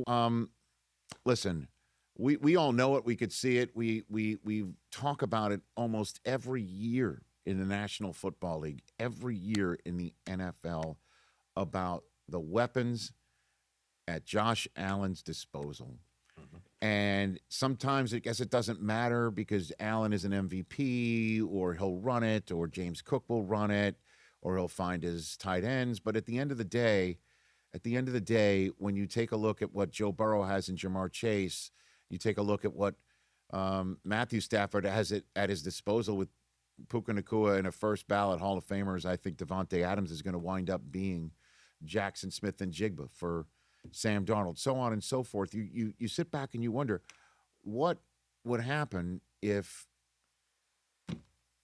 Um, listen, we all know it. We could see it. We talk about it almost every year in the National Football League, every year in the NFL about the weapons at Josh Allen's disposal. And sometimes I guess it doesn't matter because Allen is an MVP, or he'll run it, or James Cook will run it, or he'll find his tight ends. But at the end of the day, when you take a look at what Joe Burrow has in Jamar Chase, you take a look at what Matthew Stafford has it at his disposal with Puka Nakua and a first ballot Hall of Famers. I think Devontae Adams is going to wind up being Jackson Smith and Jigba for Sam Darnold, so on and so forth. You sit back and you wonder what would happen if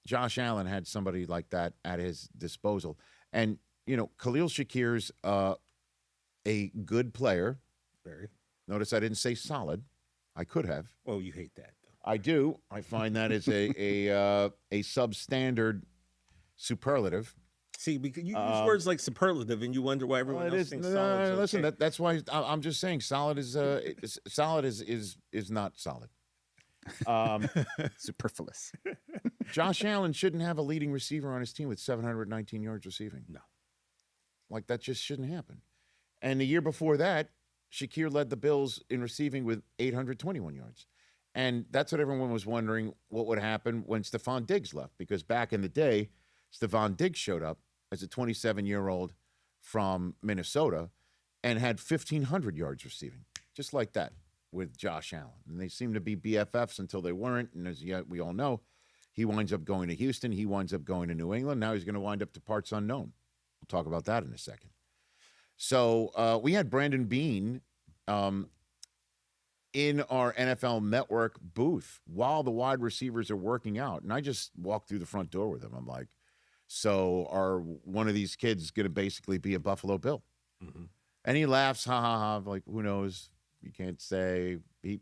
Josh Allen had somebody like that at his disposal. And Khalil Shakir's a good player. Very. Notice I didn't say solid. I could have. Oh, you hate that, though. I do. I find that is a substandard superlative. See, because you use words like superlative, and you wonder why everyone else thinks solid. Listen, okay. That's why I'm just saying solid is not solid. Superfluous. Josh Allen shouldn't have a leading receiver on his team with 719 yards receiving. No, like that just shouldn't happen. And the year before that, Shakir led the Bills in receiving with 821 yards. And that's what everyone was wondering what would happen when Stephon Diggs left. Because back in the day, Stephon Diggs showed up as a 27-year-old from Minnesota and had 1,500 yards receiving, just like that with Josh Allen. And they seemed to be BFFs until they weren't. And as yet we all know, he winds up going to Houston. He winds up going to New England. Now he's going to wind up to parts unknown. We'll talk about that in a second. So we had Brandon Beane in our NFL Network booth while the wide receivers are working out. And I just walked through the front door with him. I'm like, so are one of these kids going to basically be a Buffalo Bill? Mm-hmm. And he laughs, ha, ha, ha, like, who knows? You can't say. He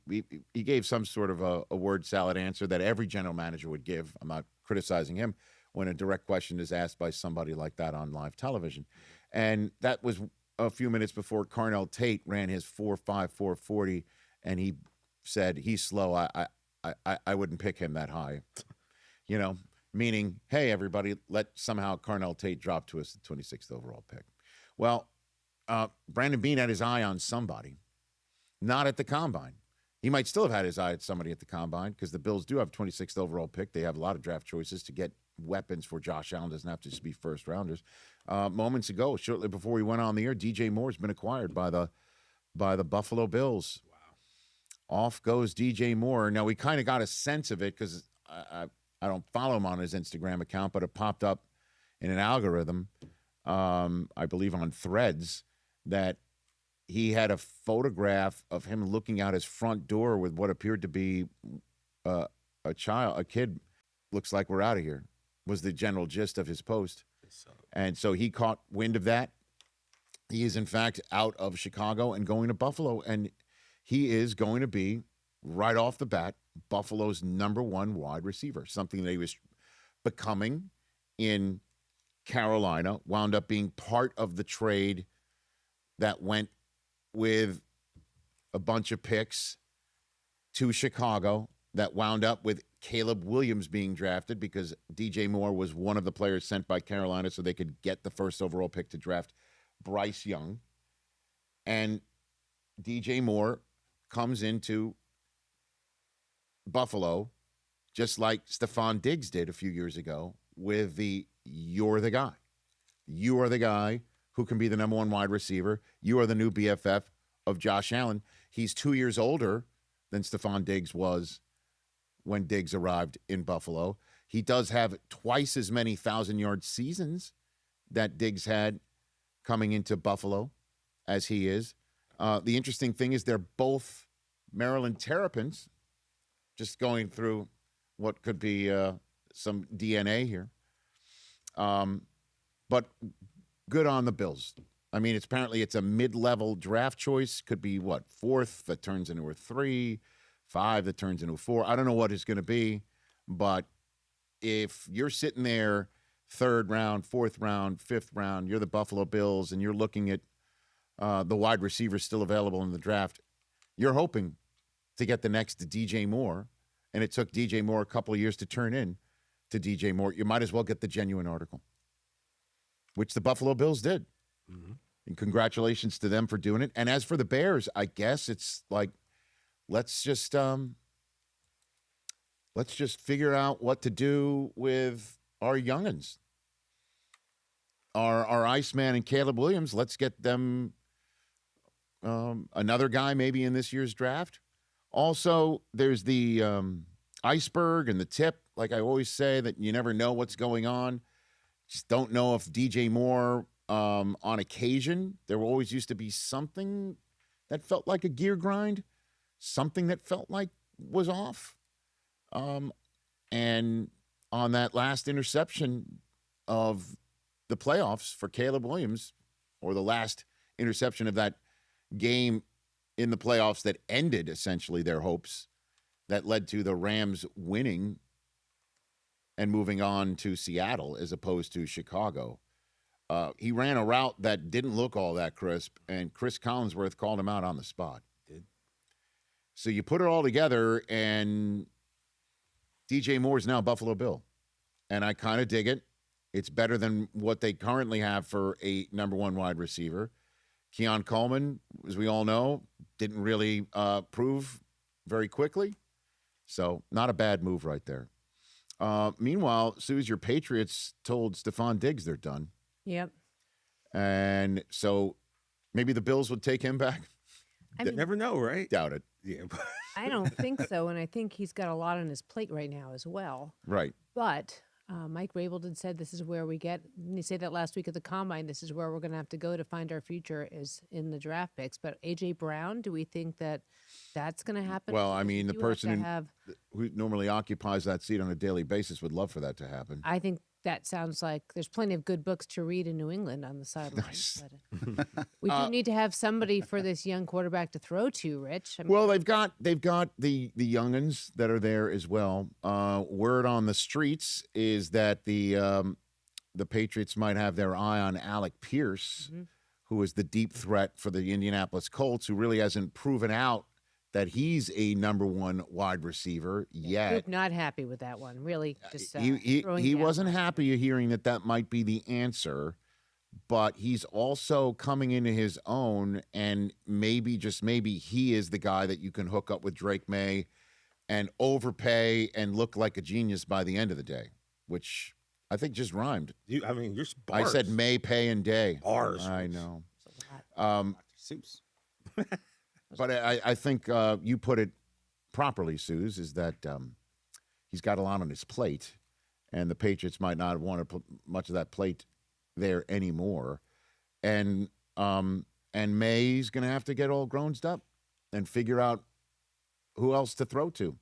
gave some sort of a word salad answer that every general manager would give. I'm not criticizing him when a direct question is asked by somebody like that on live television. And that was a few minutes before Carnell Tate ran his 4.5, 4.40, and he said he's slow. I wouldn't pick him that high, meaning, hey, everybody, let somehow Carnell Tate drop to us the 26th overall pick. Well, Brandon Beane had his eye on somebody, not at the combine. He might still have had his eye at somebody at the combine because the Bills do have 26th overall pick. They have a lot of draft choices to get weapons for Josh Allen. Doesn't have to just be first rounders. Moments ago, shortly before we went on the air, DJ Moore's been acquired by the Buffalo Bills. Wow. Off goes DJ Moore. Now, we kind of got a sense of it because I don't follow him on his Instagram account, but it popped up in an algorithm, I believe on Threads, that he had a photograph of him looking out his front door with what appeared to be a kid. Looks like we're out of here, was the general gist of his post. And so he caught wind of that. He is, in fact, out of Chicago and going to Buffalo. And he is going to be, right off the bat, Buffalo's number one wide receiver, something that he was becoming in Carolina, wound up being part of the trade that went with a bunch of picks to Chicago, that wound up with Caleb Williams being drafted because DJ Moore was one of the players sent by Carolina so they could get the first overall pick to draft Bryce Young. And DJ Moore comes into Buffalo just like Stephon Diggs did a few years ago with you're the guy. You are the guy who can be the number one wide receiver. You are the new BFF of Josh Allen. He's 2 years older than Stephon Diggs was when Diggs arrived in Buffalo. He does have twice as many 1,000-yard seasons that Diggs had coming into Buffalo as he is. The interesting thing is they're both Maryland Terrapins, just going through what could be some DNA here. But good on the Bills. I mean, it's a mid-level draft choice. Could be, fourth that turns into a 3, 5 that turns into a 4. I don't know what it's going to be, but if you're sitting there 3rd round, 4th round, 5th round, you're the Buffalo Bills, and you're looking at the wide receivers still available in the draft, you're hoping to get the next DJ Moore, and it took DJ Moore a couple of years to turn in to DJ Moore. You might as well get the genuine article, which the Buffalo Bills did. Mm-hmm. And congratulations to them for doing it. And as for the Bears, I guess it's like, let's just figure out what to do with our youngins. Our Iceman and Caleb Williams, let's get them another guy maybe in this year's draft. Also, there's the iceberg and the tip. Like I always say, that you never know what's going on. Just don't know if DJ Moore, on occasion, there always used to be something that felt like a gear grind, something that felt like was off. And on that last interception of the playoffs for Caleb Williams, or the last interception of that game in the playoffs that ended essentially their hopes, that led to the Rams winning and moving on to Seattle as opposed to Chicago. He ran a route that didn't look all that crisp, and Chris Collinsworth called him out on the spot. Did. So you put it all together, and DJ Moore is now a Buffalo Bill. And I kind of dig it. It's better than what they currently have for a number one wide receiver. Keon Coleman, as we all know, didn't really prove very quickly. So not a bad move right there. Meanwhile, Suze, your Patriots told Stephon Diggs they're done. Yep. And so maybe the Bills would take him back. I mean, Never know, right? Doubt it. Yeah. I don't think so, and I think he's got a lot on his plate right now as well. Right. But Mike Rabel said this is where we get, and he said that last week at the Combine, this is where we're going to have to go to find our future is in the draft picks. But A.J. Brown, do we think that that's going to happen? Well, I mean, the You have to person who normally occupies that seat on a daily basis would love for that to happen. I think that sounds like there's plenty of good books to read in New England on the sidelines. Nice. But, we do need to have somebody for this young quarterback to throw to, Rich. I mean, Well, they've got the youngins that are there as well. Word on the streets is that the Patriots might have their eye on Alec Pierce, who is the deep threat for the Indianapolis Colts, who really hasn't proven out that he's a number one wide receiver yet. Coop not happy with that one. Really, just He wasn't happy hearing that might be the answer, but he's also coming into his own, and maybe, just maybe, he is the guy that you can hook up with Drake May and overpay and look like a genius by the end of the day, which I think just rhymed. You're bars. I said May, pay, and day. Bars. I know. Seuss. But I think you put it properly, Suze, is that he's got a lot on his plate, and the Patriots might not want to put much of that plate there anymore. And May's going to have to get all growned up and figure out who else to throw to.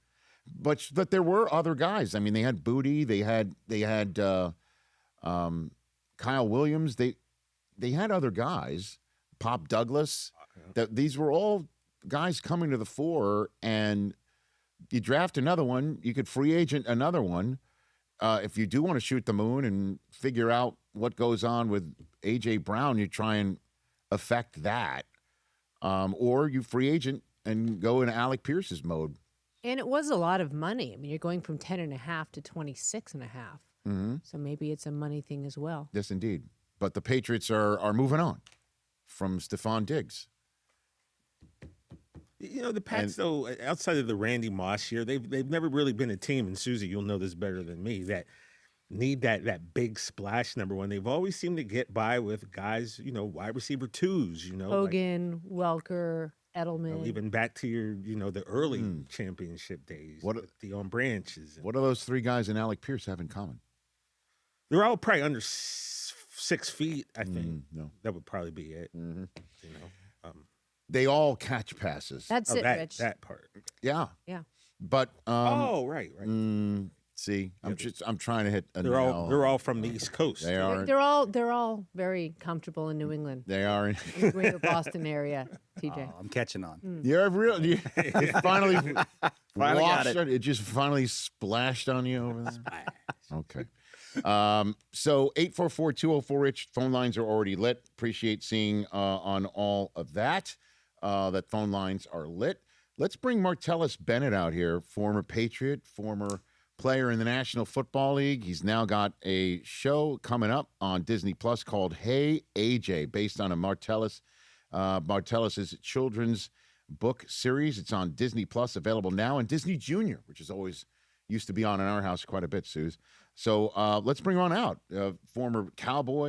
But there were other guys. I mean, they had Booty. They had Kyle Williams. They had other guys. Pop Douglas. These were all guys coming to the fore, and you draft another one. You could free agent another one. If you do want to shoot the moon and figure out what goes on with A.J. Brown, you try and affect that. Or you free agent and go in Alec Pierce's mode. And it was a lot of money. I mean, you're going from 10.5 to 26.5. Mm-hmm. So maybe it's a money thing as well. Yes, indeed. But the Patriots are moving on from Stephon Diggs. You know, the Pats, though, outside of the Randy Moss year, they've never really been a team, and Susie, you'll know this better than me, that need that big splash number one. They've always seemed to get by with guys, wide receiver twos, Hogan, Welker, Edelman. Even back to your, the early championship days with Deion Branches. What do those three guys and Alec Pierce have in common? They're all probably under 6 feet, I think. No. That would probably be it. Mm-hmm. They all catch passes. That's it, Rich. That part. Yeah. Yeah. But right. See, I'm trying to hit a they're all from the East Coast. They are. They're all very comfortable in New England. They are in the greater Boston area. TJ, I'm catching on. You're you finally got it. It just finally splashed on you over there. Okay. So 844-204-RICH phone lines are already lit. Appreciate seeing on all of that. that phone lines are lit. Let's bring Martellus Bennett out here, former Patriot, former player in the National Football League. He's now got a show coming up on Disney Plus called Hey AJ, based on a Martellus's children's book series. It's on Disney Plus, available now, and Disney Junior, which is always used to be on in our house quite a bit, Suze. So let's bring on out former Cowboy.